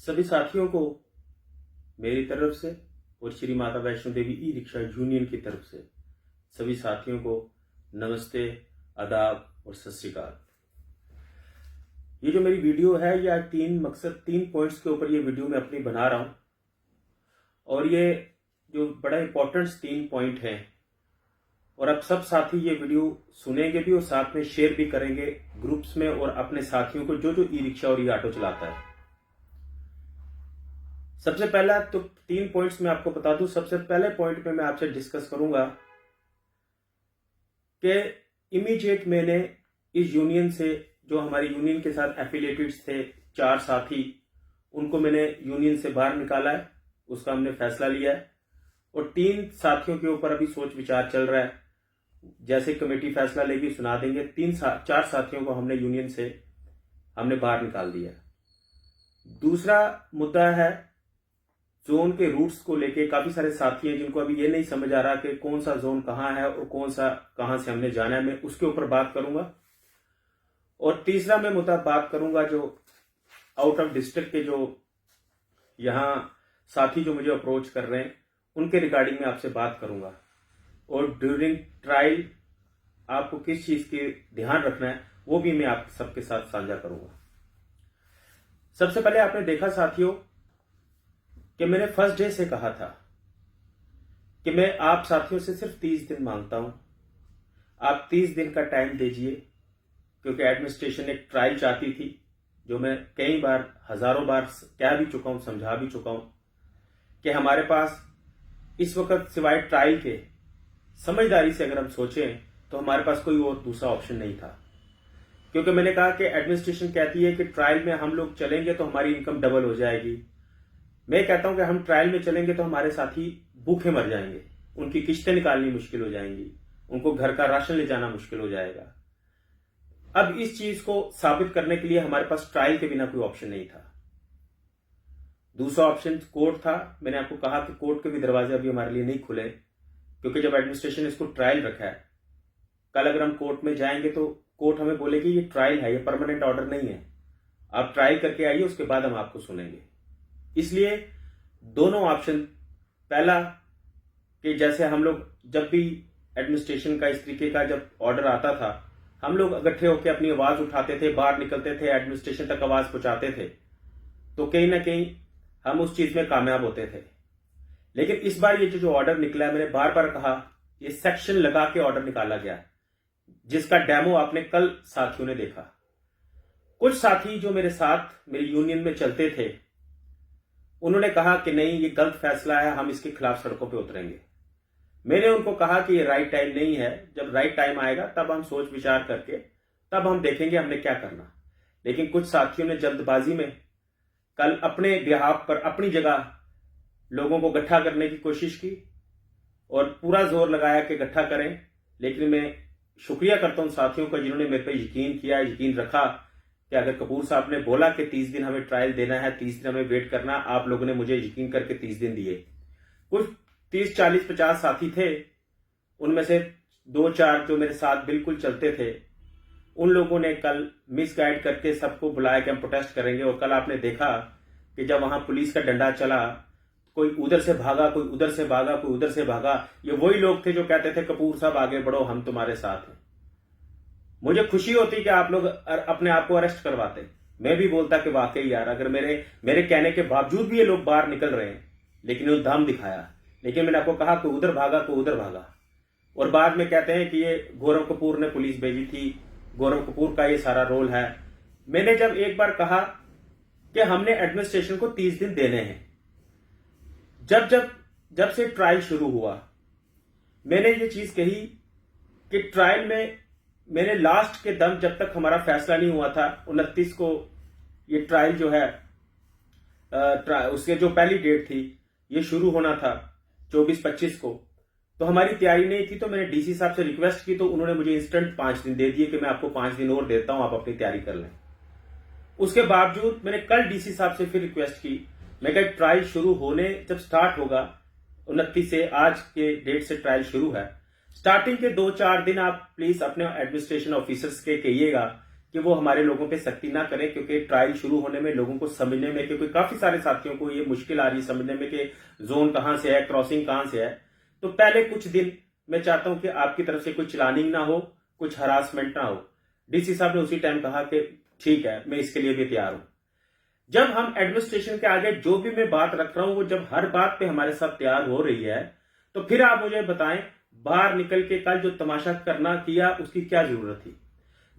सभी साथियों को मेरी तरफ से और Shri Mata Vaishno Devi e rickshaw union की तरफ से सभी साथियों को नमस्ते, आदाब और सत श्री अकाल। ये जो मेरी वीडियो है यह तीन पॉइंट्स के ऊपर ये वीडियो मैं अपनी बना रहा हूं और ये जो बड़ा इंपॉर्टेंट 3 पॉइंट हैं और अब सब साथी ये वीडियो सुनेंगे भी और साथ में शेयर भी करेंगे ग्रुप्स में और अपने साथियों को जो ई रिक्शा और ई ऑटो चलाता है। सबसे पहला तो 3 पॉइंट्स मैं आपको बता दूं। सबसे पहले पॉइंट में मैं आपसे डिस्कस करूंगा कि इमीडिएट मैंने इस यूनियन से जो हमारी यूनियन के साथ एफिलिएटेड थे 4 साथी, उनको मैंने यूनियन से बाहर निकाला है, उसका हमने फैसला लिया है और 3 साथियों के ऊपर अभी सोच विचार चल रहा है। जैसे कमेटी फैसला लेगी सुना देंगे। 4 साथियों को हमने यूनियन से बाहर निकाल दिया। दूसरा मुद्दा है जोन के रूट्स को लेके। काफी सारे साथी हैं जिनको अभी ये नहीं समझ आ रहा कि कौन सा जोन कहां है और कहां से हमने जाना है। मैं उसके ऊपर बात करूंगा। और तीसरा मैं मुद्दा बात करूंगा जो आउट ऑफ डिस्ट्रिक्ट के जो यहां साथी जो मुझे अप्रोच कर रहे हैं उनके रिगार्डिंग में आपसे बात करूंगा। और ड्यूरिंग ट्रायल आपको किस चीज के ध्यान रखना है वो भी मैं आप सबके साथ साझा करूंगा। सबसे पहले आपने देखा साथियों कि मैंने फर्स्ट डे से कहा था कि मैं आप साथियों से सिर्फ 30 दिन मांगता हूं। आप 30 दिन का टाइम दीजिए, क्योंकि एडमिनिस्ट्रेशन एक ट्रायल चाहती थी, जो मैं कई बार हजारों बार कह भी चुका हूं, समझा भी चुका हूं कि हमारे पास इस वक्त सिवाय ट्रायल के, समझदारी से अगर हम सोचें तो हमारे पास कोई और दूसरा ऑप्शन नहीं था। क्योंकि मैंने कहा कि एडमिनिस्ट्रेशन कहती है कि ट्रायल में हम लोग चलेंगे तो हमारी इनकम डबल हो जाएगी। मैं कहता हूं कि हम ट्रायल में चलेंगे तो हमारे साथी भूखे मर जाएंगे, उनकी किश्तें निकालनी मुश्किल हो जाएंगी, उनको घर का राशन ले जाना मुश्किल हो जाएगा। अब इस चीज को साबित करने के लिए हमारे पास ट्रायल के बिना कोई ऑप्शन नहीं था। दूसरा ऑप्शन कोर्ट था। मैंने आपको कहा कि कोर्ट के भी दरवाजे अभी हमारे लिए नहीं खुले, क्योंकि जब एडमिनिस्ट्रेशन ने इसको ट्रायल रखा है, कल अगर हम कोर्ट में जाएंगे तो कोर्ट हमें बोलेगी ये ट्रायल है, ये परमानेंट ऑर्डर नहीं है, आप ट्रायल करके आइए, उसके बाद हम आपको सुनेंगे। इसलिए दोनों ऑप्शन, पहला कि जैसे हम लोग जब भी एडमिनिस्ट्रेशन का इस तरीके का जब ऑर्डर आता था, हम लोग इकट्ठे होकर अपनी आवाज उठाते थे, बाहर निकलते थे, एडमिनिस्ट्रेशन तक आवाज पहुंचाते थे, तो कहीं ना कहीं हम उस चीज में कामयाब होते थे। लेकिन इस बार ये जो ऑर्डर निकला है, मैंने बार बार कहा, ये सेक्शन लगा के ऑर्डर निकाला गया, जिसका डेमो आपने कल साथियों ने देखा। कुछ साथी जो मेरे साथ मेरी यूनियन में चलते थे, उन्होंने कहा कि नहीं, ये गलत फैसला है, हम इसके खिलाफ सड़कों पे उतरेंगे। मैंने उनको कहा कि ये राइट टाइम नहीं है, जब राइट टाइम आएगा तब हम सोच विचार करके तब हम देखेंगे हमने क्या करना। लेकिन कुछ साथियों ने जल्दबाजी में कल अपने बिहाफ पर अपनी जगह लोगों को इकट्ठा करने की कोशिश की और पूरा जोर लगाया कि इकट्ठा करें। लेकिन मैं शुक्रिया करता हूं साथियों का जिन्होंने मेरे पे यकीन किया, यकीन रखा कि अगर कपूर साहब ने बोला कि 30 दिन हमें ट्रायल देना है, 30 दिन हमें वेट करना, आप लोगों ने मुझे यकीन करके 30 दिन दिए। कुछ 30, 40, 50 साथी थे, उनमें से 2-4 जो मेरे साथ बिल्कुल चलते थे, उन लोगों ने कल मिसगाइड करके सबको बुलाया कि हम प्रोटेस्ट करेंगे। और कल आपने देखा कि जब वहां पुलिस का डंडा चला, कोई उधर से भागा, कोई उधर से भागा, कोई उधर से भागा। ये वही लोग थे जो कहते थे कपूर साहब आगे बढ़ो, हम तुम्हारे साथ हैं। मुझे खुशी होती कि आप लोग अपने आप को अरेस्ट करवाते। मैं भी बोलता कि वाकई यार, अगर मेरे कहने के बावजूद भी ये लोग बाहर निकल रहे हैं, लेकिन उन्होंने दम दिखाया। लेकिन मैंने आपको कहा कोई उधर भागा, कोई उधर भागा, और बाद में कहते हैं कि ये गौरव कपूर ने पुलिस भेजी थी, गौरव कपूर का ये सारा रोल है। मैंने जब एक बार कहा कि हमने एडमिनिस्ट्रेशन को 30 दिन देने हैं, जब से ट्रायल शुरू हुआ, मैंने ये चीज कही कि ट्रायल में मैंने लास्ट के दम, जब तक हमारा फैसला नहीं हुआ था 29 को ये ट्रायल जो है, उसके जो पहली डेट थी ये शुरू होना था 24-25 को, तो हमारी तैयारी नहीं थी। तो मैंने डीसी साहब से रिक्वेस्ट की, तो उन्होंने मुझे इंस्टेंट 5 दिन दे दिए कि मैं आपको 5 दिन और देता हूं, आप अपनी तैयारी कर लें। उसके बावजूद मैंने कल डीसी साहब से फिर रिक्वेस्ट की, मैं कहा ट्रायल शुरू होने जब स्टार्ट होगा 29 से, आज के डेट से ट्रायल शुरू है, स्टार्टिंग के 2-4 दिन आप प्लीज अपने एडमिनिस्ट्रेशन ऑफिसर्स के कहिएगा कि वो हमारे लोगों पे सख्ती ना करें, क्योंकि ट्रायल शुरू होने में लोगों को समझने में, क्योंकि काफी सारे साथियों को ये मुश्किल आ रही है समझने में कि जोन कहां से है, क्रॉसिंग कहां से है। तो पहले कुछ दिन मैं चाहता हूं कि आपकी तरफ से कोई चलानिंग ना हो, कुछ हरासमेंट ना हो। डीसी साहब ने उसी टाइम कहा कि ठीक है, मैं इसके लिए भी तैयार हूं। जब हम एडमिनिस्ट्रेशन के आगे जो भी मैं बात रख रहा हूं, वो जब हर बात पे हमारे साथ तैयार हो रही है, तो फिर आप मुझे बताएं, बाहर निकल के कल जो तमाशा करना किया, उसकी क्या जरूरत थी?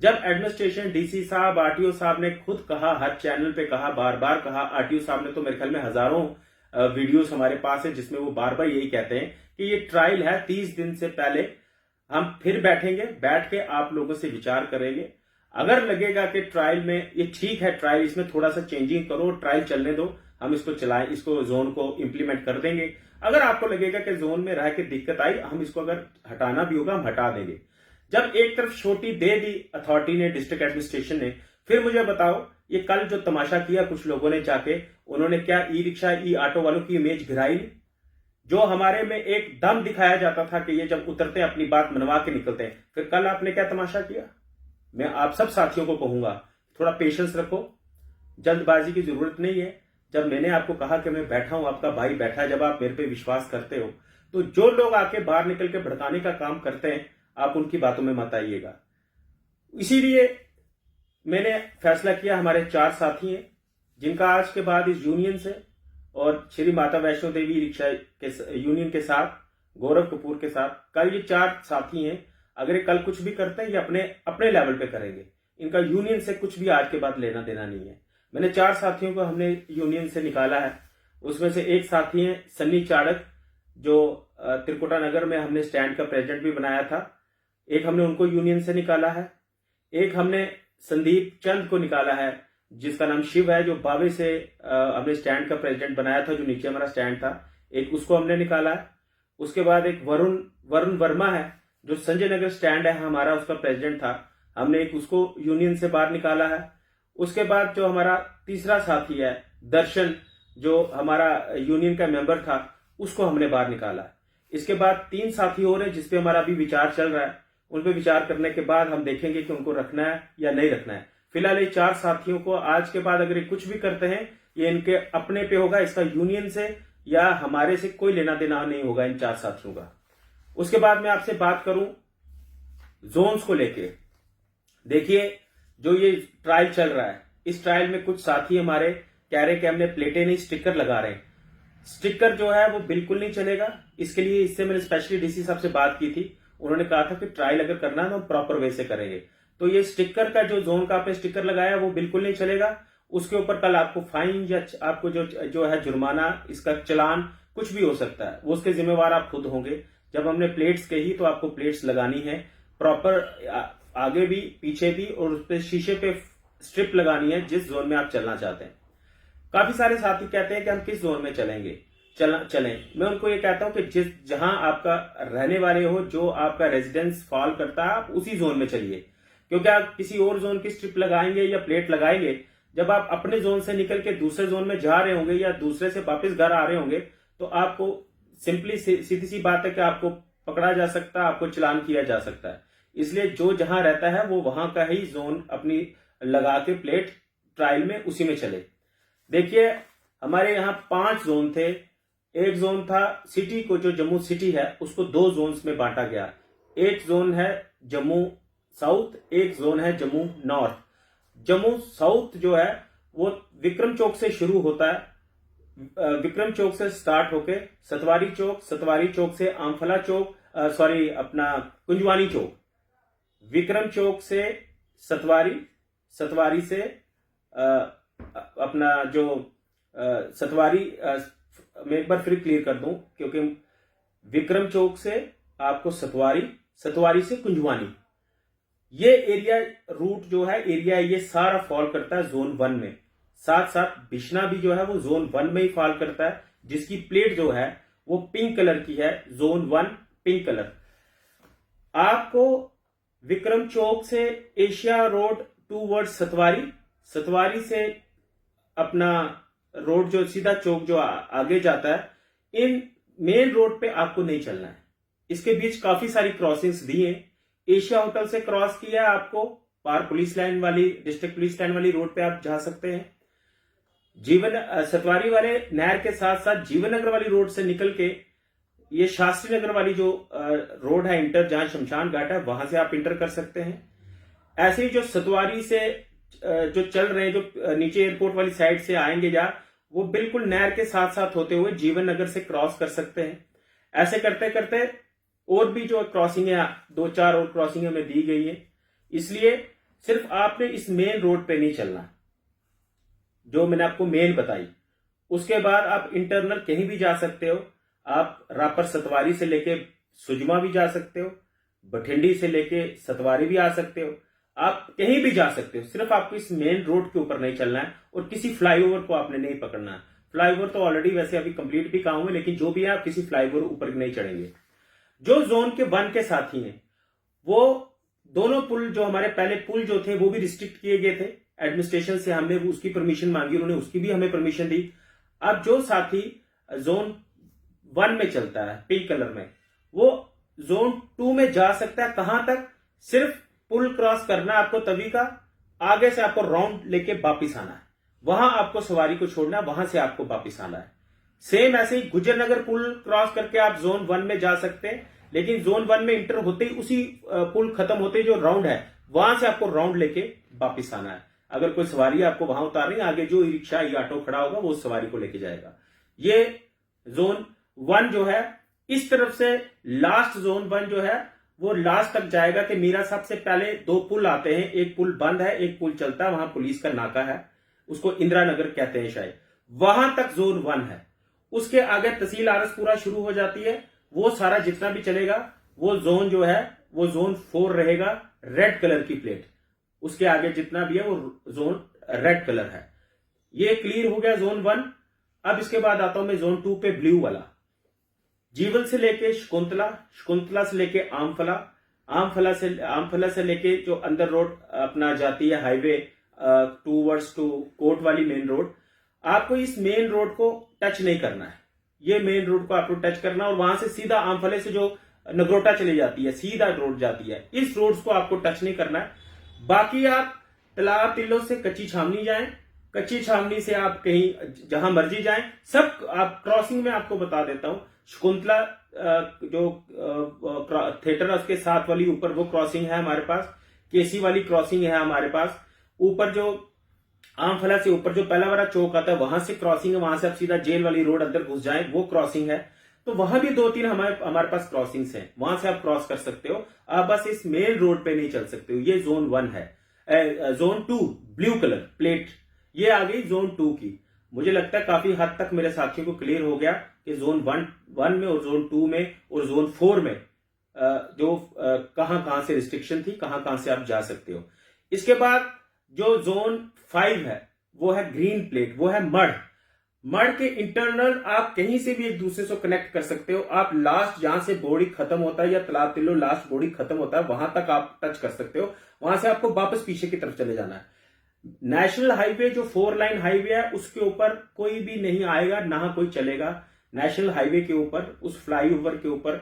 जब एडमिनिस्ट्रेशन, डीसी साहब, आरटीओ साहब ने खुद कहा, हर चैनल पे कहा, बार बार कहा। आरटीओ साहब ने तो मेरे ख्याल में हजारों वीडियोस हमारे पास है जिसमें वो बार बार यही कहते हैं कि ये ट्रायल है, 30 दिन से पहले हम फिर बैठेंगे, बैठ के आप लोगों से विचार करेंगे। अगर लगेगा कि ट्रायल में ये ठीक है, ट्रायल इसमें थोड़ा सा चेंजिंग करो, ट्रायल चलने दो, हम इसको चलाएं, इसको जोन को इंप्लीमेंट कर देंगे। अगर आपको लगेगा कि जोन में रह के दिक्कत आई, हम इसको अगर हटाना भी होगा हम हटा देंगे। जब एक तरफ छोटी दे दी अथॉरिटी ने, डिस्ट्रिक्ट एडमिनिस्ट्रेशन ने, फिर मुझे बताओ ये कल जो तमाशा किया कुछ लोगों ने जाके, उन्होंने क्या ई रिक्शा, ई ऑटो वालों की इमेज गिराई? जो हमारे में एक दम दिखाया जाता था कि ये जब उतरते हैं अपनी बात मनवा के निकलते हैं, फिर कल आपने क्या तमाशा किया? मैं आप सब साथियों को कहूंगा, थोड़ा पेशेंस रखो, जल्दबाजी की जरूरत नहीं है। जब मैंने आपको कहा कि मैं बैठा हूं, आपका भाई बैठा है, जब आप मेरे पे विश्वास करते हो, तो जो लोग आके बाहर निकल के भड़काने का काम करते हैं, आप उनकी बातों में मत आइएगा। इसीलिए मैंने फैसला किया, हमारे 4 साथी हैं जिनका आज के बाद इस यूनियन से और श्री माता वैष्णो देवी रिक्शा के यूनियन के साथ, गौरव कपूर के साथ, कल ये 4 साथी हैं। अगर ये कल कुछ भी करते हैं, ये अपने लेवल पे करेंगे। इनका यूनियन से कुछ भी आज के बाद लेना देना नहीं है। मैंने 4 साथियों को हमने यूनियन से निकाला है। उसमें से एक साथी है सन्नी चाड़क, जो त्रिकुटा नगर में हमने स्टैंड का प्रेसिडेंट भी बनाया था। एक हमने उनको यूनियन से निकाला है। एक हमने संदीप चंद को निकाला है, जिसका नाम शिव है, जो बावे से हमने स्टैंड का प्रेसिडेंट बनाया था, जो नीचे हमारा स्टैंड था। एक उसको हमने निकाला है। उसके बाद एक वरुण वर्मा है, जो संजय नगर स्टैंड है हमारा, उसका प्रेसिडेंट था। हमने एक उसको यूनियन से बाहर निकाला है। उसके बाद जो हमारा तीसरा साथी है दर्शन, जो हमारा यूनियन का मेंबर था, उसको हमने बाहर निकाला है। इसके बाद 3 साथी और हैं जिसपे हमारा अभी विचार चल रहा है। उन पे विचार करने के बाद हम देखेंगे कि उनको रखना है या नहीं रखना है। फिलहाल ये 4 साथियों को आज के बाद अगर ये कुछ भी करते हैं, ये इनके अपने पे होगा, इसका यूनियन से या हमारे से कोई लेना देना नहीं होगा इन 4 साथियों का। उसके बाद मैं आपसे बात करूं जोन्स को लेके। देखिए, जो ये ट्रायल चल रहा है, इस ट्रायल में कुछ साथी हमारे कह रहे कि हमने प्लेटें नहीं, स्टिकर लगा रहे हैं। स्टिकर जो है वो बिल्कुल नहीं चलेगा। इसके लिए इससे मैंने स्पेशली डीसी साहब से बात की थी। उन्होंने कहा था कि ट्रायल अगर करना है तो हम प्रॉपर वे से करेंगे। तो ये स्टिकर का जो जोन का आपने स्टिकर लगाया वो बिल्कुल नहीं चलेगा। उसके ऊपर कल आपको फाइन या आपको जो है जुर्माना, इसका चलान कुछ भी हो सकता है, वो उसके जिम्मेवार आप खुद होंगे। जब हमने प्लेट्स कही तो आपको प्लेट्स लगानी है प्रॉपर, आगे भी पीछे भी, और उस पर शीशे पे स्ट्रिप लगानी है जिस जोन में आप चलना चाहते हैं। काफी सारे साथी कहते हैं कि हम किस जोन में चलेंगे, चलें। मैं उनको ये कहता हूं कि जहां आपका रहने वाले हो, जो आपका रेजिडेंस फॉल करता है, आप उसी जोन में चलिए। क्योंकि आप किसी और जोन की स्ट्रिप लगाएंगे या प्लेट लगाएंगे, जब आप अपने जोन से निकल के दूसरे जोन में जा रहे होंगे या दूसरे से वापस घर आ रहे होंगे, तो आपको सिंपली सीधी सी बात है कि आपको पकड़ा जा सकता है, आपको चलान किया जा सकता है। इसलिए जो जहां रहता है वो वहां का ही जोन अपनी लगा के प्लेट ट्रायल में उसी में चले। देखिए, हमारे यहाँ 5 जोन थे। एक जोन था सिटी को, जो जम्मू सिटी है उसको 2 जोन्स में बांटा गया। एक जोन है जम्मू साउथ, एक जोन है जम्मू नॉर्थ। जम्मू साउथ जो है वो विक्रम चौक से शुरू होता है, विक्रम चौक से स्टार्ट होके सतवारी चौक, सतवारी चौक से आमफला चौक, अपना कुंजवानी चौक, विक्रम चौक से सतवारी, सतवारी से अपना जो सतवारी, मैं एक बार फिर क्लियर कर दूं, क्योंकि विक्रम चौक से आपको सतवारी, सतवारी से कुंजवानी, ये एरिया रूट जो है, एरिया ये सारा फॉल करता है जोन 1 में। साथ साथ बिश्ना भी जो है वो जोन 1 में ही फॉल करता है, जिसकी प्लेट जो है वो पिंक कलर की है, जोन 1 पिंक कलर। आपको विक्रम चौक से एशिया रोड टूवर्ड सतवारी, सतवारी से अपना रोड जो सीधा चौक जो आगे जाता है, इन मेन रोड पे आपको नहीं चलना है। इसके बीच काफी सारी क्रॉसिंग्स दी हैं। एशिया होटल से क्रॉस किया है आपको पार पुलिस लाइन वाली, डिस्ट्रिक्ट पुलिस लाइन वाली रोड पे आप जा सकते हैं। जीवन सतवारी वाले नहर के साथ साथ जीवन नगर वाली रोड से निकल के ये शास्त्री नगर वाली जो रोड है इंटर, जहां शमशान घाट है, वहां से आप इंटर कर सकते हैं। ऐसे ही जो सतवारी से जो चल रहे हैं, जो नीचे एयरपोर्ट वाली साइड से आएंगे जहां, वो बिल्कुल नहर के साथ साथ होते हुए जीवन नगर से क्रॉस कर सकते हैं। ऐसे करते करते और भी जो क्रॉसिंग है, 2-4 और क्रॉसिंग हमें दी गई है। इसलिए सिर्फ आपने इस मेन रोड पे नहीं चलना जो मैंने आपको मेन बताई। उसके बाद आप इंटरनल कहीं भी जा सकते हो। आप रापर सतवारी से लेके सुजमा भी जा सकते हो, बठिंडी से लेके सतवारी भी आ सकते हो, आप कहीं भी जा सकते हो। सिर्फ आपको इस मेन रोड के ऊपर नहीं चलना है और किसी फ्लाईओवर को आपने नहीं पकड़ना है। फ्लाईओवर तो ऑलरेडी वैसे अभी कंप्लीट भी काम है, लेकिन जो भी है आप किसी फ्लाईओवर ऊपर नहीं चढ़ेंगे। जो जोन के 1 के साथी हैं, वो दोनों पुल, जो हमारे पहले पुल जो थे वो भी रिस्ट्रिक्ट किए गए थे एडमिनिस्ट्रेशन से, हमने उसकी परमिशन मांगी, उन्होंने उसकी भी हमें परमिशन दी। अब जो साथी जोन 1 में चलता है पिंक कलर में, वो जोन 2 में जा सकता है। कहां तक? सिर्फ पुल क्रॉस करना है आपको तभी का, आगे से आपको राउंड लेके वापिस आना है, वहां आपको सवारी को छोड़ना है, वहां से आपको वापिस आना है। सेम ऐसे ही गुजर नगर पुल क्रॉस करके आप जोन 1 में जा सकते हैं, लेकिन जोन 1 में इंटर होते ही उसी पुल खत्म होते ही जो राउंड है वहां से आपको राउंड लेके वापिस आना है। अगर कोई सवारी आपको वहां उतारनी, आगे जो ई रिक्शा या ऑटो खड़ा होगा वो उस सवारी को लेके जाएगा। ये जोन 1 जो है, इस तरफ से लास्ट जोन 1 जो है वो लास्ट तक जाएगा कि मीरा साहब से पहले 2 पुल आते हैं, एक पुल बंद है, एक पुल चलता है, वहां पुलिस का नाका है, उसको इंदिरा नगर कहते हैं शायद, वहां तक जोन 1 है। उसके आगे तहसील आरसपुरा शुरू हो जाती है, वो सारा जितना भी चलेगा वो जोन जो है वो जोन 4 रहेगा, रेड कलर की प्लेट। उसके आगे जितना भी है वो जोन रेड कलर है। ये क्लियर हो गया जोन 1। अब इसके बाद आता हूं मैं जोन 2 पे, ब्लू वाला। जीवन से लेके शकुंतला, शकुंतला से लेके आमफला, आमफला से लेके जो अंदर रोड अपना जाती है हाईवे टूवर्ड्स टू कोर्ट वाली मेन रोड, आपको इस मेन रोड को टच नहीं करना है। ये मेन रोड को आपको टच करना और वहां से सीधा आमफले से जो नगरोटा चली जाती है, सीधा रोड जाती है, इस रोड को आपको टच नहीं करना है। बाकी आप तालाब टिल्लो से कच्ची छावनी जाएं, कच्ची छावनी से आप कहीं जहां मर्जी जाएं, सब आप क्रॉसिंग में आपको बता देता हूं। शकुंतला जो थिएटर है उसके साथ वाली ऊपर वो क्रॉसिंग है हमारे पास, केसी वाली क्रॉसिंग है हमारे पास, ऊपर जो आमफला से ऊपर जो पहला वाला चौक आता है वहां से क्रॉसिंग है, वहां से आप सीधा जेल वाली रोड अंदर घुस जाएं, वो क्रॉसिंग है। तो वहां भी 2-3 हमारे पास क्रॉसिंग्स हैं, वहां से आप क्रॉस कर सकते हो। आप बस इस मेन रोड पे नहीं चल सकते हो। ये जोन 1 है। जोन 2 ब्लू कलर प्लेट, ये आ गई जोन 2 की। मुझे लगता है काफी हद तक मेरे साथियों को क्लियर हो गया कि जोन 1 में और जोन 2 में और जोन 4 में जो कहां से रिस्ट्रिक्शन थी, कहां से आप जा सकते हो। इसके बाद जो जोन 5 है वो है ग्रीन प्लेट, वो है मड के इंटरनल आप कहीं से भी एक दूसरे से कनेक्ट कर सकते हो। आप लास्ट जहां से बॉडी खत्म होता है या तालाब टिल्लो लास्ट बॉडी खत्म होता है वहां तक आप टच कर सकते हो, वहां से आपको वापस पीछे की तरफ चले जाना है। नेशनल हाईवे जो 4 लाइन हाईवे है उसके ऊपर कोई भी नहीं आएगा, ना कोई चलेगा। नेशनल हाईवे के ऊपर उस फ्लाईओवर के ऊपर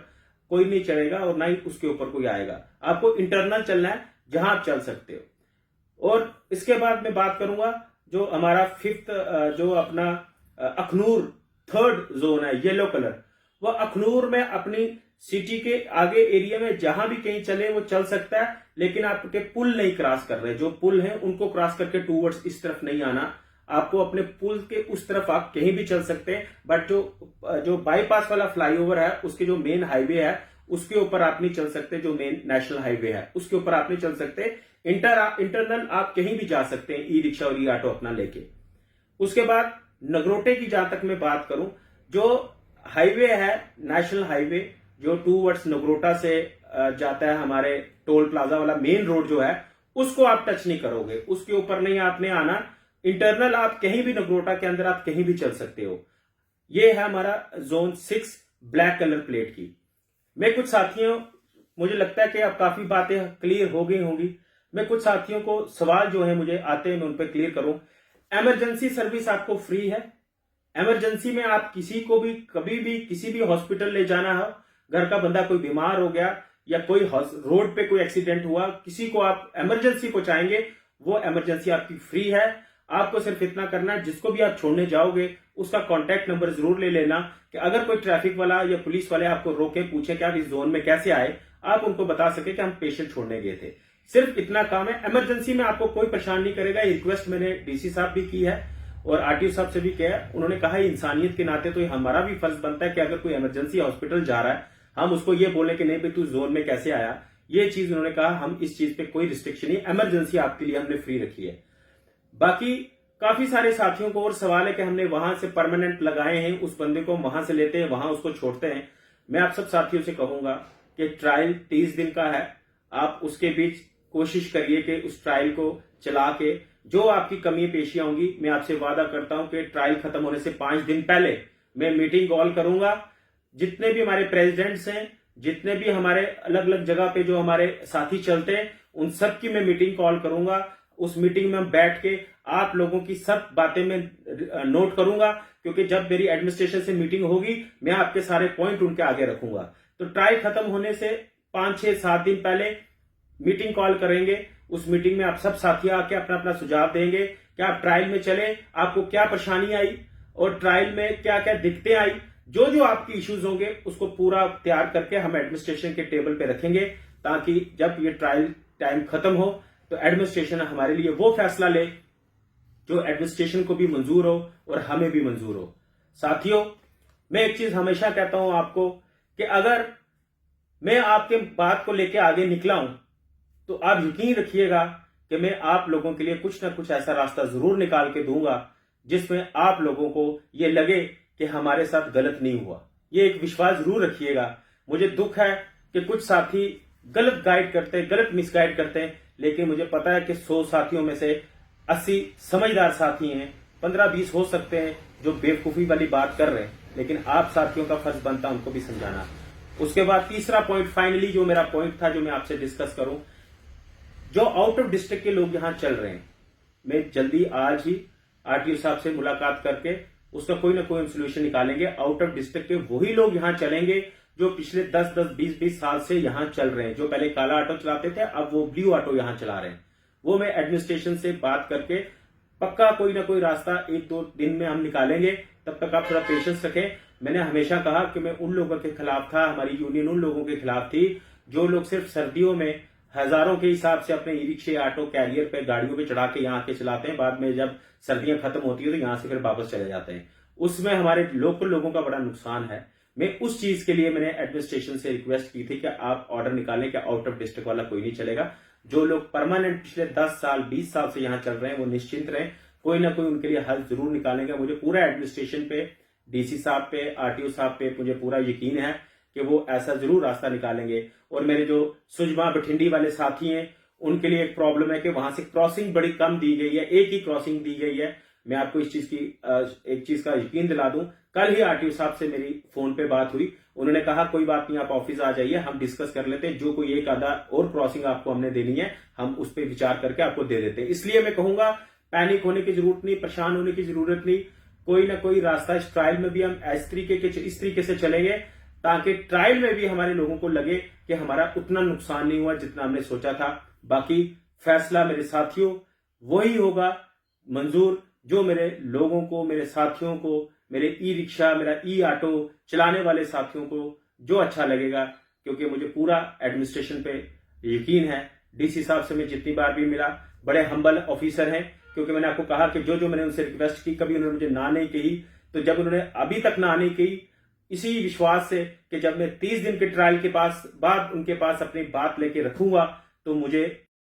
कोई नहीं चलेगा और ना ही उसके ऊपर कोई आएगा। आपको इंटरनल चलना है जहां आप चल सकते हो। और इसके बाद मैं बात करूंगा जो हमारा 5th जो अपना अखनूर 3rd जोन है, येलो कलर, वह अखनूर में अपनी सिटी के आगे एरिया में जहां भी कहीं चले वो चल सकता है, लेकिन आपके पुल नहीं क्रॉस कर रहे। जो पुल है उनको क्रॉस करके टूवर्ड्स इस तरफ नहीं आना, आपको अपने पुल के उस तरफ आप कहीं भी चल सकते हैं। बट जो बाईपास वाला फ्लाईओवर है उसके जो मेन हाईवे है उसके ऊपर आप नहीं चल सकते, जो मेन नेशनल हाईवे है उसके ऊपर आप नहीं चल सकते। इंटरनल आप कहीं भी जा सकते हैं, ई रिक्शा और ई ऑटो अपना लेके। उसके बाद नगरोटे की जहां तक मैं बात करूं, जो हाईवे है नेशनल हाईवे जो टूवर्ड्स नगरोटा से जाता है, हमारे टोल प्लाजा वाला मेन रोड जो है उसको आप टच नहीं करोगे, उसके ऊपर नहीं आपने आना। इंटरनल आप कहीं भी नगरोटा के अंदर आप कहीं भी चल सकते हो। ये है हमारा जोन 6 ब्लैक कलर प्लेट की। मैं कुछ साथियों, मुझे लगता है कि अब काफी बातें क्लियर हो गई होंगी। मैं कुछ साथियों को सवाल जो है मुझे आते हैं मैं उन पर क्लियर करूं। इमरजेंसी सर्विस आपको फ्री है। इमरजेंसी में आप किसी को भी कभी भी किसी भी हॉस्पिटल ले जाना हो, घर का बंदा कोई बीमार हो गया या कोई रोड पे कोई एक्सीडेंट हुआ, किसी को आप इमरजेंसी पहुंचाएंगे, वो इमरजेंसी आपकी फ्री है। आपको सिर्फ इतना करना है, जिसको भी आप छोड़ने जाओगे उसका कॉन्टैक्ट नंबर जरूर ले लेना कि अगर कोई ट्रैफिक वाला या पुलिस वाले आपको रोके, पूछे कि आप इस जोन में कैसे आए, आप उनको बता सके कि हम पेशेंट छोड़ने गए थे। सिर्फ इतना काम है। इमरजेंसी में आपको कोई परेशान नहीं करेगा। ये रिक्वेस्ट मैंने डीसी साहब भी की है और आरटीओ साहब से भी किया है। उन्होंने कहा इंसानियत के नाते तो हमारा भी फर्ज बनता है कि अगर कोई इमरजेंसी हॉस्पिटल जा रहा है, हम उसको ये बोले कि नहीं भाई तू जोन में कैसे आया। ये चीज उन्होंने कहा, हम इस चीज पे कोई रिस्ट्रिक्शन नहीं, इमरजेंसी आपके लिए हमने फ्री रखी है। बाकी काफी सारे साथियों को और सवाल है कि हमने वहां से परमानेंट लगाए हैं, उस बंदे को वहां से लेते हैं, वहां उसको छोड़ते हैं। मैं आप सब साथियों से कहूंगा कि ट्रायल 30 दिन का है। आप उसके बीच कोशिश करिए कि उस ट्रायल को चला के जो आपकी कमी पेशियां होंगी, मैं आपसे वादा करता हूं कि ट्रायल खत्म होने से 5 दिन पहले मैं मीटिंग कॉल करूंगा। जितने भी हमारे प्रेसिडेंट्स हैं, जितने भी हमारे अलग अलग जगह पे जो हमारे साथी चलते हैं, उन सब की मैं मीटिंग कॉल करूंगा। उस मीटिंग में हम बैठ के आप लोगों की सब बातें मैं नोट करूंगा, क्योंकि जब मेरी एडमिनिस्ट्रेशन से मीटिंग होगी मैं आपके सारे पॉइंट उनके आगे रखूंगा। तो ट्रायल खत्म होने से 5, 6, 7 दिन पहले मीटिंग कॉल करेंगे। उस मीटिंग में आप सब साथी आके अपना अपना सुझाव देंगे कि आप ट्रायल में चले, आपको क्या परेशानी आई और ट्रायल में क्या क्या दिक्कतें आई। जो जो आपकी इश्यूज होंगे उसको पूरा तैयार करके हम एडमिनिस्ट्रेशन के टेबल पे रखेंगे, ताकि जब ये ट्रायल टाइम खत्म हो तो एडमिनिस्ट्रेशन हमारे लिए वो फैसला ले जो एडमिनिस्ट्रेशन को भी मंजूर हो और हमें भी मंजूर हो। साथियों, मैं एक चीज हमेशा कहता हूं आपको कि अगर मैं आपके बात को लेकर आगे निकला हूं तो आप यकीन रखिएगा कि मैं आप लोगों के लिए कुछ ना कुछ ऐसा रास्ता जरूर निकाल के दूंगा जिसमें आप लोगों को ये लगे कि हमारे साथ गलत नहीं हुआ। ये एक विश्वास जरूर रखिएगा। मुझे दुख है कि कुछ साथी गलत गाइड करते हैं, गलत मिसगाइड करते हैं, लेकिन मुझे पता है कि 100 साथियों में से 80 समझदार साथी हैं, 15-20 हो सकते हैं जो बेवकूफी वाली बात कर रहे हैं, लेकिन आप साथियों का फर्ज बनता है उनको भी समझाना। उसके बाद तीसरा पॉइंट, फाइनली जो मेरा पॉइंट था जो मैं आपसे डिस्कस करूं, जो आउट ऑफ डिस्ट्रिक्ट के लोग यहां चल रहे हैं, मैं जल्दी आज ही आरटीओ साहब से मुलाकात करके उसका कोई ना कोई सोल्यूशन निकालेंगे। आउट ऑफ डिस्ट्रिक्ट के वही लोग यहां चलेंगे जो पिछले 10-10, 20-20 साल से यहां चल रहे हैं, जो पहले काला ऑटो चलाते थे अब वो ब्लू ऑटो यहां चला रहे हैं। वो मैं एडमिनिस्ट्रेशन से बात करके पक्का कोई ना कोई रास्ता 1-2 दिन में हम निकालेंगे। तब तक आप थोड़ा पेशेंस रखें। मैंने हमेशा कहा कि मैं उन लोगों के खिलाफ था, हमारी यूनियन उन लोगों के खिलाफ थी जो लोग सिर्फ सर्दियों में हजारों के हिसाब से अपने ई रिक्शे, ऑटो, कैरियर पे, गाड़ियों पे चढ़ा के यहाँ के चलाते हैं, बाद में जब सर्दियां खत्म होती है तो यहां से फिर वापस चले जाते हैं। उसमें हमारे लोकल लोगों का बड़ा नुकसान है। मैं उस चीज के लिए मैंने एडमिनिस्ट्रेशन से रिक्वेस्ट की थी कि आप ऑर्डर निकालें कि आउट ऑफ डिस्ट्रिक्ट वाला कोई नहीं चलेगा। जो लोग परमानेंट पिछले 10 साल 20 साल से यहां चल रहे हैं वो निश्चिंत रहें, कोई ना कोई उनके लिए हल जरूर निकालेंगे। मुझे पूरा एडमिनिस्ट्रेशन पे, डीसी साहब पे, आरटीओ साहब पे मुझे पूरा यकीन है कि वो ऐसा जरूर रास्ता निकालेंगे। और मेरे जो सुजमा बठिंडी वाले साथी हैं उनके लिए एक प्रॉब्लम है कि वहां से क्रॉसिंग बड़ी कम दी गई है, एक ही क्रॉसिंग दी गई है। मैं आपको इस चीज की एक चीज का यकीन दिला दूं, कल ही आरटीओ साहब से मेरी फोन पे बात हुई। उन्होंने कहा कोई बात नहीं, आप ऑफिस आ जाइए, हम डिस्कस कर लेते हैं, जो कोई एक आधा और क्रॉसिंग आपको हमने देनी है हम उस पर विचार करके आपको दे देते हैं। इसलिए मैं कहूंगा पैनिक होने की जरूरत नहीं, परेशान होने की जरूरत नहीं। कोई ना कोई रास्ता इस ट्रायल में भी हम इस तरीके से चलेंगे ताकि ट्रायल में भी हमारे लोगों को लगे कि हमारा उतना नुकसान नहीं हुआ जितना हमने सोचा था। बाकी फैसला मेरे साथियों वही होगा मंजूर जो मेरे लोगों को, मेरे साथियों को, मेरे ई रिक्शा, मेरा ई ऑटो चलाने वाले साथियों को जो अच्छा लगेगा, क्योंकि मुझे पूरा एडमिनिस्ट्रेशन पे यकीन है। डीसी साहब से मैं जितनी बार भी मिला, बड़े हम्बल ऑफिसर हैं, क्योंकि मैंने आपको कहा कि जो मैंने उनसे रिक्वेस्ट की कभी उन्होंने मुझे ना नहीं कही। तो जब उन्होंने अभी तक ना नहीं कही, इसी विश्वास से कि जब मैं 30 दिन के ट्रायल के बाद उनके पास अपनी बात लेके रखूंगा तो मुझे